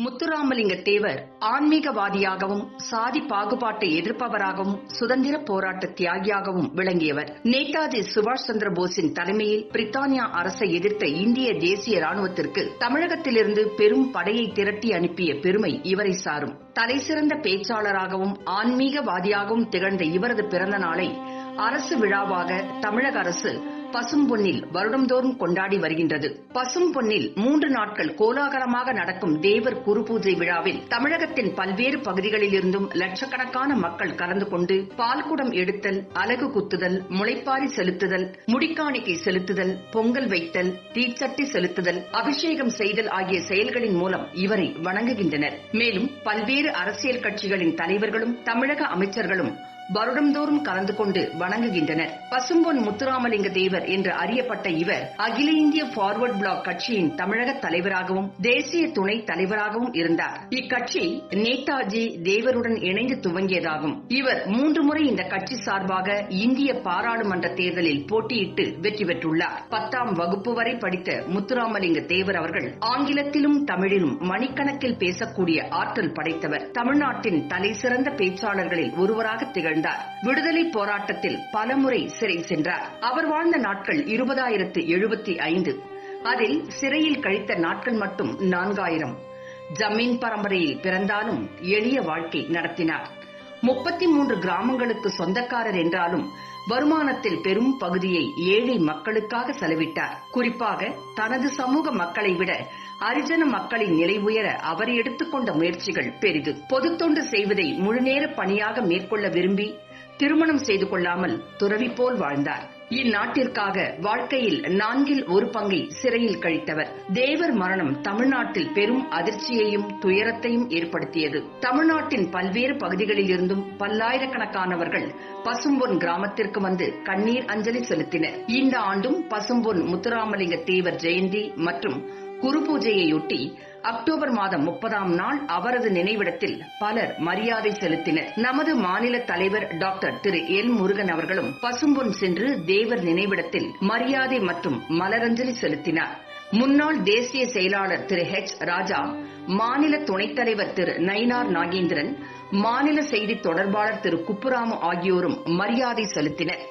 முத்துராமலிங்க தேவர் ஆன்மீகவாதியாகவும் சாதி பாகுபாட்டை எதிர்ப்பவராகவும் சுதந்திர போராட்ட தியாகியாகவும் விளங்கியவர். நேதாஜி சுபாஷ் சந்திர போஸின் தலைமையில் பிரித்தானியா அரசை எதிர்த்த இந்திய தேசிய ராணுவத்திற்கு தமிழகத்திலிருந்து பெரும் படையை திரட்டி அனுப்பிய பெருமை இவரை சாரும். தலைசிறந்த பேச்சாளராகவும் ஆன்மீகவாதியாகவும் திகழ்ந்த இவரது பிறந்த நாளை அரசு விழாவாக தமிழக அரசு பசும்பொன்னில் வருடந்தோறும் கொண்டாடி வருகின்றது. பசும்பொன்னில் 3 நாட்கள் கோலாகலமாக நடக்கும் தேவர் குரு பூஜை விழாவில் தமிழகத்தின் பல்வேறு பகுதிகளிலிருந்தும் லட்சக்கணக்கான மக்கள் கலந்து கொண்டு பால்குடம் எடுத்தல், அலகு குத்துதல், முளைப்பாரி செலுத்துதல், முடிக்காணிக்கை செலுத்துதல், பொங்கல் வைத்தல், தீச்சட்டி செலுத்துதல், அபிஷேகம் செய்தல் ஆகிய செயல்களின் மூலம் இவரை வணங்குகின்றனர். மேலும் பல்வேறு அரசியல் கட்சிகளின் தலைவர்களும் தமிழக அமைச்சர்களும் வருடந்தோறும் கலந்து கொண்டு வணங்குகின்றனர். பசும்பொன் முத்துராமலிங்க தேவர் என்று அறியப்பட்ட இவர் அகில இந்திய பார்வர்ட் பிளாக் கட்சியின் தமிழக தலைவராகவும் தேசிய துணைத் தலைவராகவும் இருந்தார். இக்கட்சி நேதாஜி தேவருடன் இணைந்து துவங்கியதாகும். இவர் 3 முறை இந்த கட்சி சார்பாக இந்திய பாராளுமன்ற தேர்தலில் போட்டியிட்டு வெற்றி பெற்றுள்ளார். 10ஆம் வகுப்பு வரை படித்த முத்துராமலிங்க தேவர் அவர்கள் ஆங்கிலத்திலும் தமிழிலும் மணிக்கணக்கில் பேசக்கூடிய ஆற்றல் படைத்தவர். தமிழ்நாட்டின் தலைசிறந்த பேச்சாளர்களில் ஒருவராக திகழ்ந்தார். விடுதலை போராட்டத்தில் பலமுறை சிறை சென்றார். அவர் வாழ்ந்த நாட்கள் 20,075. அதில் சிறையில் கழித்த நாட்கள் மட்டும் 4000. ஜமீன் பரம்பரையில் பிறந்தாலும் எளிய வாழ்க்கை நடத்தினார். 33 கிராமங்களுக்கு சொந்தக்காரர் என்றாலும் வருமானத்தில் பெரும் பகுதியை ஏழை மக்களுக்காக செலவிட்டார். குறிப்பாக தனது சமூக மக்களை விட ஹரிஜன மக்களின் நிலை உயர அவர் எடுத்துக்கொண்ட முயற்சிகள் பெரிது. பொதுத்தொண்டு செய்வதை முழுநேர பணியாக மேற்கொள்ள விரும்பி திருமணம் செய்து கொள்ளாமல் துறவி போல் வாழ்ந்தார். இந்நாட்டிற்காக வாழ்க்கையில் 1/4 பங்கை சிறையில் கழித்தவர். தேவர் மரணம் தமிழ்நாட்டில் பெரும் அதிர்ச்சியையும் துயரத்தையும் ஏற்படுத்தியது. தமிழ்நாட்டின் பல்வேறு பகுதிகளில் இருந்தும் பல்லாயிரக்கணக்கானவர்கள் பசும்பொன் கிராமத்திற்கு வந்து கண்ணீர் அஞ்சலி செலுத்தினர். இந்த ஆண்டும் பசும்பொன் முத்துராமலிங்க தேவர் ஜெயந்தி மற்றும் குரு பூஜையையொட்டி அக்டோபர் மாதம் 30ஆம் நாள் அவரது நினைவிடத்தில் பலர் மரியாதை செலுத்தினர். நமது மாநில தலைவர் டாக்டர் திரு எல் முருகன் அவர்களும் பசும்பொன் சென்று தேவர் நினைவிடத்தில் மரியாதை மற்றும் மலரஞ்சலி செலுத்தினார். முன்னாள் தேசிய செயலாளர் திரு ஹெச் ராஜா, மாநில துணைத் தலைவர் திரு நயினார் நாகேந்திரன், மாநில செய்தி தொடர்பாளர் திரு குப்புராமு ஆகியோரும் மரியாதை செலுத்தினர்.